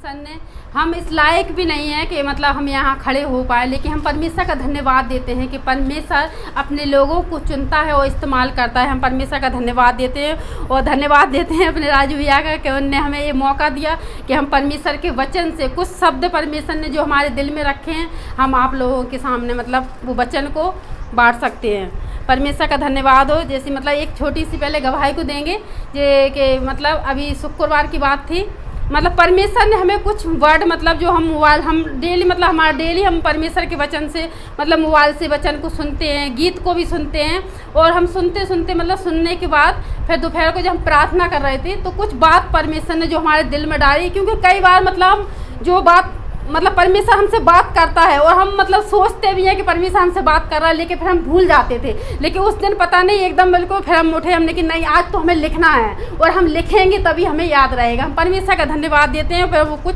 परमेश्वर ने, हम इस लायक भी नहीं है कि मतलब हम यहाँ खड़े हो पाए, लेकिन हम परमेश्वर का धन्यवाद देते हैं कि परमेश्वर अपने लोगों को चुनता है और इस्तेमाल करता है। हम परमेश्वर का धन्यवाद देते हैं और धन्यवाद देते हैं अपने राजू भैया का कि उनने हमें ये मौका दिया कि हम परमेश्वर के वचन से कुछ शब्द परमेश्वर ने जो हमारे दिल में रखे हैं हम आप लोगों के सामने मतलब वो वचन को बांट सकते हैं। परमेश्वर का धन्यवाद हो। जैसे मतलब एक छोटी सी पहले गवाही को देंगे जे कि मतलब अभी शुक्रवार की बात थी, मतलब परमेश्वर ने हमें कुछ वर्ड मतलब जो हम डेली मतलब हमारा डेली हम परमेश्वर के वचन से मतलब मोबाइल से वचन को सुनते हैं, गीत को भी सुनते हैं और हम सुनते सुनते मतलब सुनने के बाद फिर दोपहर को जब हम प्रार्थना कर रहे थे तो कुछ बात परमेश्वर ने जो हमारे दिल में डाली, क्योंकि कई बार मतलब जो बात मतलब परमेश्वर हमसे बात करता है और हम मतलब सोचते भी हैं कि परमेश्वर हमसे बात कर रहा है, लेकिन फिर हम भूल जाते थे। लेकिन उस दिन पता नहीं एकदम बिल्कुल फिर हम उठे, हमने कि नहीं आज तो हमें लिखना है और हम लिखेंगे तभी हमें याद रहेगा। हम परमेश्वर का धन्यवाद देते हैं। फिर वो कुछ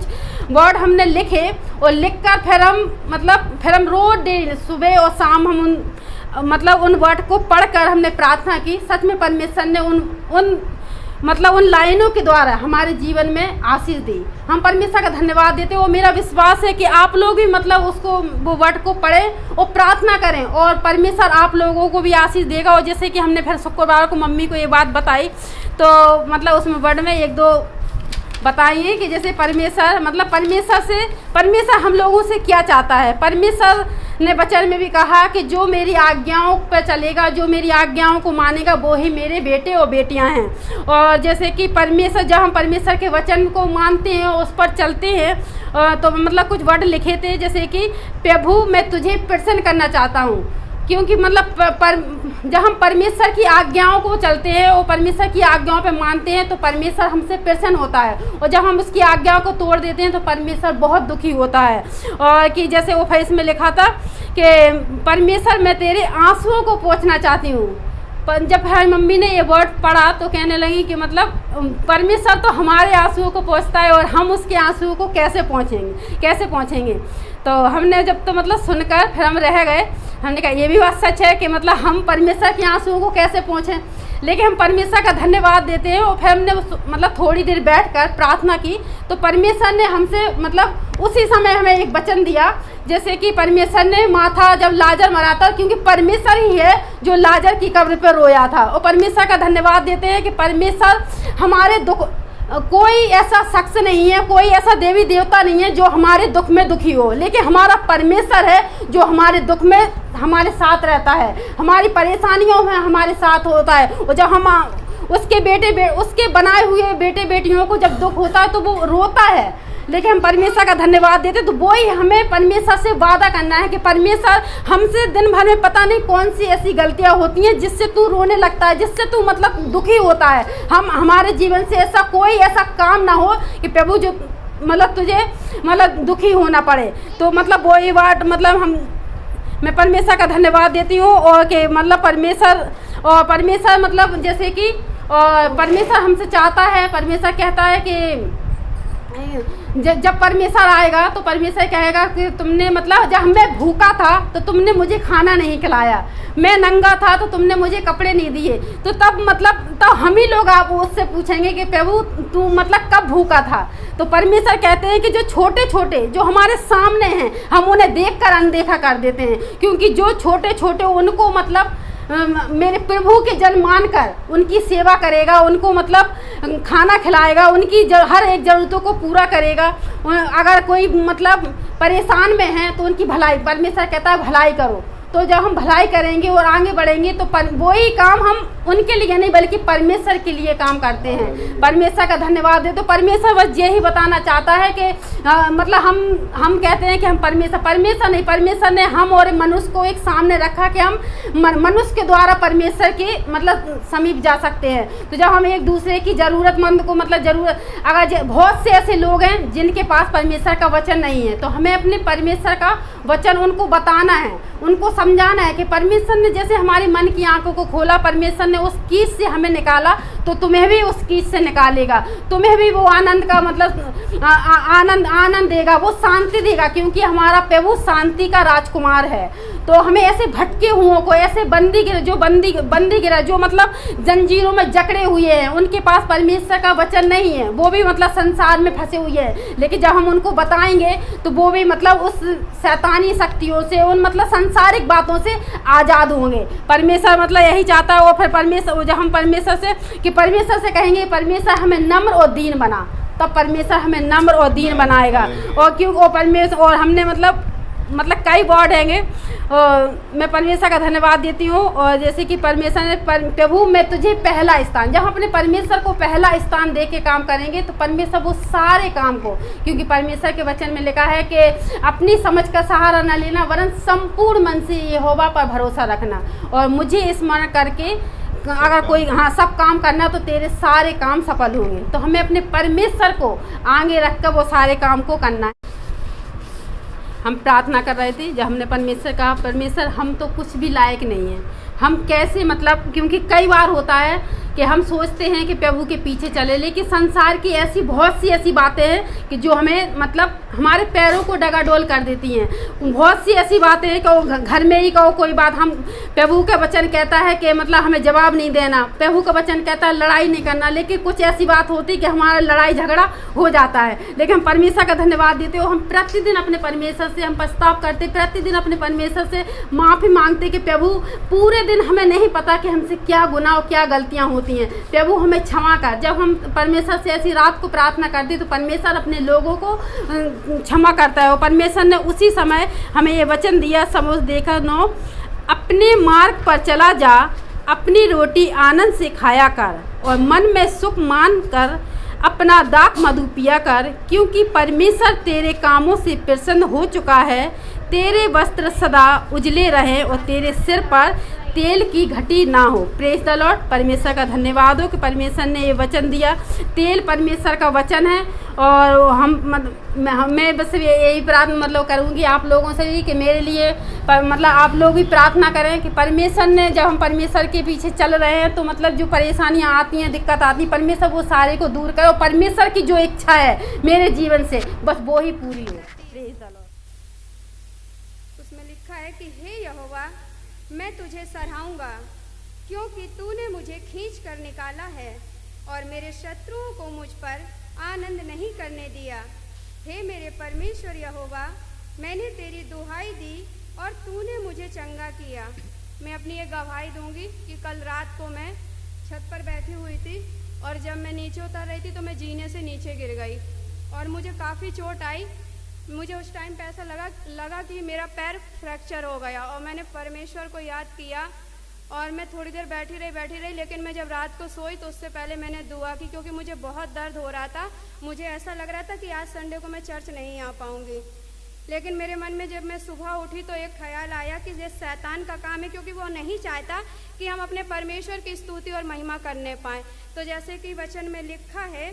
वर्ड हमने लिखे और लिख कर फिर हम रोज डे सुबह और शाम हम उन वर्ड को पढ़कर हमने प्रार्थना की। सच में परमेश्वर ने उन लाइनों के द्वारा हमारे जीवन में आशीष दी। हम परमेश्वर का धन्यवाद देते हैं और मेरा विश्वास है कि आप लोग भी मतलब उसको वो वर्ड को पढ़ें और प्रार्थना करें और परमेश्वर आप लोगों को भी आशीष देगा। और जैसे कि हमने फिर शुक्रवार को मम्मी को ये बात बताई तो मतलब उसमें वर्ड में एक दो बताइए कि जैसे परमेश्वर हम लोगों से क्या चाहता है। परमेश्वर ने वचन में भी कहा कि जो मेरी आज्ञाओं पर चलेगा, जो मेरी आज्ञाओं को मानेगा वो ही मेरे बेटे और बेटियां हैं। और जैसे कि परमेश्वर जब हम परमेश्वर के वचन को मानते हैं उस पर चलते हैं तो मतलब कुछ वर्ड लिखे थे जैसे कि प्रभु मैं तुझे प्रसन्न करना चाहता हूँ, क्योंकि मतलब जब हम परमेश्वर की आज्ञाओं को चलते हैं और परमेश्वर की आज्ञाओं पे मानते हैं तो परमेश्वर हमसे प्रसन्न होता है और जब हम उसकी आज्ञाओं को तोड़ देते हैं तो परमेश्वर बहुत दुखी होता है। और कि जैसे वो फेस में लिखा था कि परमेश्वर मैं तेरे आंसुओं को पोंछना चाहती हूँ। पर जब हमारी मम्मी ने ये वर्ड पढ़ा तो कहने लगी कि मतलब परमेश्वर तो हमारे आंसुओं को पोंछता है और हम उसके आंसुओं को कैसे पहुँचेंगे। तो हमने जब तो मतलब सुनकर फिर हम रह गए, हमने कहा ये भी बात सच है कि मतलब हम परमेश्वर के आंसुओं को कैसे पहुँचें, लेकिन हम परमेश्वर का धन्यवाद देते हैं। और फिर हमने मतलब थोड़ी देर बैठकर प्रार्थना की तो परमेश्वर ने हमसे मतलब उसी समय हमें एक वचन दिया जैसे कि परमेश्वर ने माथा जब लाजर मरा था, क्योंकि परमेश्वर ही है जो लाजर की कब्र पर रोया था। और परमेश्वर का धन्यवाद देते हैं कि परमेश्वर हमारे दुख, कोई ऐसा शख्स नहीं है, कोई ऐसा देवी देवता नहीं है जो हमारे दुख में दुखी हो, लेकिन हमारा परमेश्वर है जो हमारे दुख में हमारे साथ रहता है, हमारी परेशानियों में हमारे साथ होता है। और जब हम उसके बनाए हुए बेटे बेटियों को जब दुख होता है तो वो रोता है, लेकिन हम परमेश्वर का धन्यवाद देते तो वो ही हमें परमेश्वर से वादा करना है कि परमेश्वर हमसे दिन भर में पता नहीं कौन सी ऐसी गलतियां होती हैं जिससे तू रोने लगता है, जिससे तू मतलब दुखी होता है। हमारे जीवन से ऐसा कोई ऐसा काम ना हो कि प्रभु जो मतलब तुझे मतलब दुखी होना पड़े। तो मतलब वो ये बात मतलब मैं परमेश्वर का धन्यवाद देती हूँ और कि मतलब परमेश्वर मतलब जैसे कि परमेश्वर हमसे चाहता है, परमेश्वर कहता है कि जब परमेश्वर आएगा तो परमेश्वर कहेगा कि तुमने मतलब जब मैं भूखा था तो तुमने मुझे खाना नहीं खिलाया, मैं नंगा था तो तुमने मुझे कपड़े नहीं दिए। तो तब हम ही लोग आप उससे पूछेंगे कि प्रभु तू मतलब कब भूखा था। तो परमेश्वर कहते हैं कि जो छोटे छोटे जो हमारे सामने हैं हम उन्हें देखकर अनदेखा कर देते हैं, क्योंकि जो छोटे छोटे उनको मतलब मेरे प्रभु के जन मानकर उनकी सेवा करेगा, उनको मतलब खाना खिलाएगा, उनकी हर एक ज़रूरतों को पूरा करेगा। अगर कोई मतलब परेशान में है तो उनकी भलाई, परमेश्वर कहता है भलाई करो। तो जब हम भलाई करेंगे और आगे बढ़ेंगे तो वही काम हम उनके लिए नहीं बल्कि परमेश्वर के लिए काम करते हैं। परमेश्वर का धन्यवाद दे। तो परमेश्वर बस यही बताना चाहता है कि मतलब हम कहते हैं कि हम परमेश्वर ने हम और मनुष्य को एक सामने रखा कि हम मनुष्य के द्वारा परमेश्वर के मतलब समीप जा सकते हैं। तो जब हम एक दूसरे की ज़रूरतमंद को मतलब अगर बहुत से ऐसे लोग हैं जिनके पास परमेश्वर का वचन नहीं है तो हमें अपने परमेश्वर का वचन उनको बताना है, उनको समझाना है कि परमेश्वर ने जैसे हमारी मन की आंखों को खोला, परमेश्वर ने उस कीच से हमें निकाला तो तुम्हें भी उस कीच से निकालेगा, तुम्हें भी वो आनंद का मतलब आनंद देगा, वो शांति देगा, क्योंकि हमारा प्रभु शांति का राजकुमार है। तो हमें ऐसे भटके हुओं को, ऐसे बंदी गिरा जो मतलब जंजीरों में जकड़े हुए हैं, उनके पास परमेश्वर का वचन नहीं है, वो भी मतलब संसार में फंसे हुए हैं, लेकिन जब हम उनको बताएंगे तो वो भी मतलब उस शैतानी शक्तियों से, उन मतलब सांसारिक बातों से आज़ाद होंगे। परमेश्वर मतलब यही चाहता है। और फिर परमेश्वर, जब हम परमेश्वर से कहेंगे परमेश्वर हमें नम्र और दीन बना, तब परमेश्वर हमें नम्र और दीन बनाएगा। और क्यों वो परमेश्वर, और हमने मतलब कई वर्ड हैंगे, मैं परमेश्वर का धन्यवाद देती हूँ। और जैसे कि परमेश्वर ने प्रभु मैं तुझे पहला स्थान, जब हम अपने परमेश्वर को पहला स्थान दे के काम करेंगे तो परमेश्वर वो सारे काम को, क्योंकि परमेश्वर के वचन में लिखा है कि अपनी समझ का सहारा न लेना वरन संपूर्ण मन से यहोवा पर भरोसा रखना, और मुझे स्मरण करके अगर कोई सब काम करना तो तेरे सारे काम सफल होंगे। तो हमें अपने परमेश्वर को आगे रखकर वो सारे काम को करना है। हम प्रार्थना कर रहे थे, जब हमने परमेश्वर कहा परमेश्वर हम तो कुछ भी लायक नहीं हैं, हम कैसे मतलब, क्योंकि कई बार होता है कि हम सोचते हैं कि प्रभु के पीछे चले, लेकिन संसार की ऐसी बहुत सी ऐसी बातें हैं कि जो हमें मतलब हमारे पैरों को डगाडोल कर देती हैं। बहुत सी ऐसी बातें हैं कि घर में ही कहो कोई बात, हम प्रभु का वचन कहता है कि मतलब हमें जवाब नहीं देना, प्रभु का वचन कहता है लड़ाई नहीं करना, लेकिन कुछ ऐसी बात होती कि हमारा लड़ाई झगड़ा हो जाता है। लेकिन हम परमेश्वर का धन्यवाद देते हो, हम प्रतिदिन अपने परमेश्वर से हम पछताव करते, प्रतिदिन अपने परमेश्वर से माफ़ी मांगते कि प्रभु पूरे दिन हमें नहीं पता कि हमसे क्या गुनाह और क्या गलतियाँ होती हैं, प्रभु हमें क्षमा कर। जब हम परमेश्वर से ऐसी रात को प्रार्थना करते तो परमेश्वर अपने लोगों को क्षमा करता है। और परमेश्वर ने उसी समय हमें ये वचन दिया, समझ देखा 9, अपने मार्ग पर चला जा, अपनी रोटी आनंद से खाया कर और मन में सुख मान कर अपना दाख मधु पिया कर, क्योंकि परमेश्वर तेरे कामों से प्रसन्न हो चुका है। तेरे वस्त्र सदा उजले रहें और तेरे सिर पर तेल की घटी ना हो। Praise the Lord. परमेश्वर का धन्यवाद हो कि परमेश्वर ने ये वचन दिया। तेल परमेश्वर का वचन है। और मैं बस यही प्रार्थना मतलब करूँगी आप लोगों से भी कि मेरे लिए मतलब आप लोग भी प्रार्थना करें कि परमेश्वर ने, जब हम परमेश्वर के पीछे चल रहे हैं तो मतलब जो परेशानियाँ आती हैं, दिक्कत आती है, परमेश्वर वो सारे को दूर करे और परमेश्वर की जो इच्छा है मेरे जीवन से बस वो ही पूरी हो। Praise the Lord. उसमें लिखा है कि हे यहोवा मैं तुझे सराहूँगा, क्योंकि तूने मुझे खींच कर निकाला है और मेरे शत्रुओं को मुझ पर आनंद नहीं करने दिया। हे मेरे परमेश्वर यहोवा, मैंने तेरी दुहाई दी और तूने मुझे चंगा किया। मैं अपनी एक गवाही दूंगी कि कल रात को मैं छत पर बैठी हुई थी और जब मैं नीचे उतर रही थी तो मैं जीने से नीचे गिर गई और मुझे काफ़ी चोट आई। मुझे उस टाइम पे ऐसा लगा कि मेरा पैर फ्रैक्चर हो गया और मैंने परमेश्वर को याद किया और मैं थोड़ी देर बैठी रही, लेकिन मैं जब रात को सोई तो उससे पहले मैंने दुआ की, क्योंकि मुझे बहुत दर्द हो रहा था। मुझे ऐसा लग रहा था कि आज संडे को मैं चर्च नहीं आ पाऊँगी। लेकिन मेरे मन में जब मैं सुबह उठी तो एक ख्याल आया कि ये शैतान का काम है, क्योंकि वो नहीं चाहता कि हम अपने परमेश्वर की स्तुति और महिमा करने पाएँ। तो जैसे कि वचन में लिखा है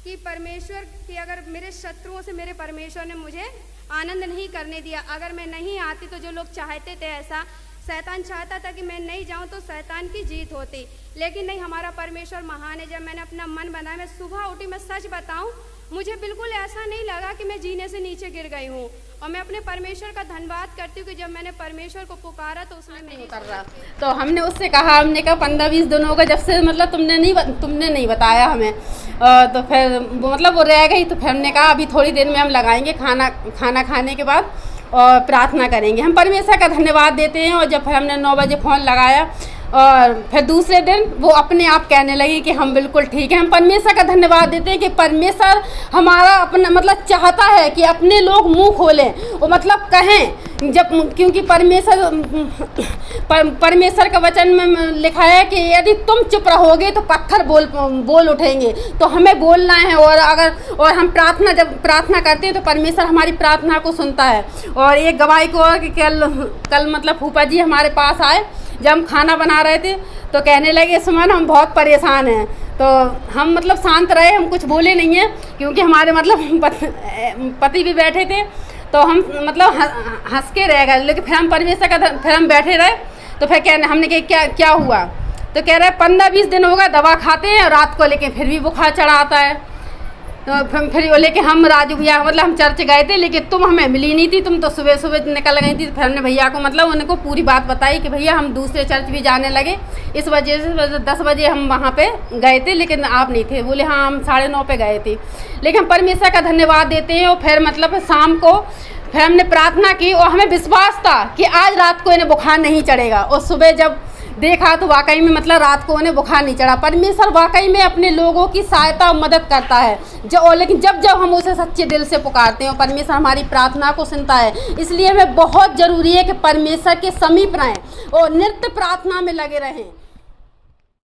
कि परमेश्वर की, अगर मेरे शत्रुओं से मेरे परमेश्वर ने मुझे आनंद नहीं करने दिया, अगर मैं नहीं आती तो जो लोग चाहते थे ऐसा, शैतान चाहता था कि मैं नहीं जाऊं तो शैतान की जीत होती, लेकिन नहीं, हमारा परमेश्वर महान है। जब मैंने अपना मन बनाया, मैं सुबह उठी, मैं सच बताऊं मुझे बिल्कुल ऐसा नहीं लगा कि मैं जीने से नीचे गिर गई हूँ। और मैं अपने परमेश्वर का धन्यवाद करती हूँ कि जब मैंने परमेश्वर को पुकारा तो उसने नहीं कर रहा। तो हमने उससे कहा, हमने कहा 15-20 दिन हो गए जब से मतलब तुमने नहीं बताया हमें, तो फिर मतलब वो रह गई। तो फिर हमने कहा अभी थोड़ी देर में हम लगाएंगे, खाना खाने के बाद और प्रार्थना करेंगे। हम परमेश्वर का धन्यवाद देते हैं। और जब फिर हमने 9 बजे फ़ोन लगाया और फिर दूसरे दिन वो अपने आप कहने लगी कि हम बिल्कुल ठीक हैं। हम परमेश्वर का धन्यवाद देते हैं कि परमेश्वर हमारा अपना मतलब चाहता है कि अपने लोग मुंह खोलें और मतलब कहें, जब क्योंकि परमेश्वर का वचन में लिखा है कि यदि तुम चुप रहोगे तो पत्थर बोल उठेंगे। तो हमें बोलना है। और हम जब प्रार्थना करते हैं तो परमेश्वर हमारी प्रार्थना को सुनता है। और एक गवाही को और कि कल मतलब फूफा जी हमारे पास आए, जब हम खाना बना रहे थे तो कहने लगे सुमन हम बहुत परेशान हैं। तो हम मतलब शांत रहे, हम कुछ बोले नहीं हैं, क्योंकि हमारे मतलब पति भी बैठे थे। तो हम मतलब हंस के रह गए। लेकिन फिर हम परमेश्वर का फिर हम बैठे रहे। तो फिर हमने कहा क्या हुआ, तो कह रहे 15-20 दिन होगा दवा खाते हैं और रात को, लेकिन फिर भी बुखार चढ़ा आता है। फिर वो लेके हम राजू भैया मतलब हम चर्च गए थे, लेकिन तुम हमें मिली नहीं थी, तुम तो सुबह सुबह निकल गई थी। फिर हमने भैया को मतलब उनको पूरी बात बताई कि भैया हम दूसरे चर्च भी जाने लगे, इस वजह से 10 बजे हम वहाँ पे गए थे, लेकिन आप नहीं थे। बोले हाँ हम 9:30 पे गए थे। लेकिन परमेश्वर का धन्यवाद देते हैं। और फिर मतलब शाम को फिर हमने प्रार्थना की और हमें विश्वास था कि आज रात को इन्हें बुखार नहीं चढ़ेगा। और सुबह जब देखा तो वाकई में मतलब रात को उन्हें बुखार नहीं चढ़ा। परमेश्वर वाकई में अपने लोगों की सहायता और मदद करता है लेकिन जब हम उसे सच्चे दिल से पुकारते हैं, परमेश्वर हमारी प्रार्थना को सुनता है। इसलिए हमें बहुत ज़रूरी है कि परमेश्वर के समीप रहें और नित्य प्रार्थना में लगे रहें।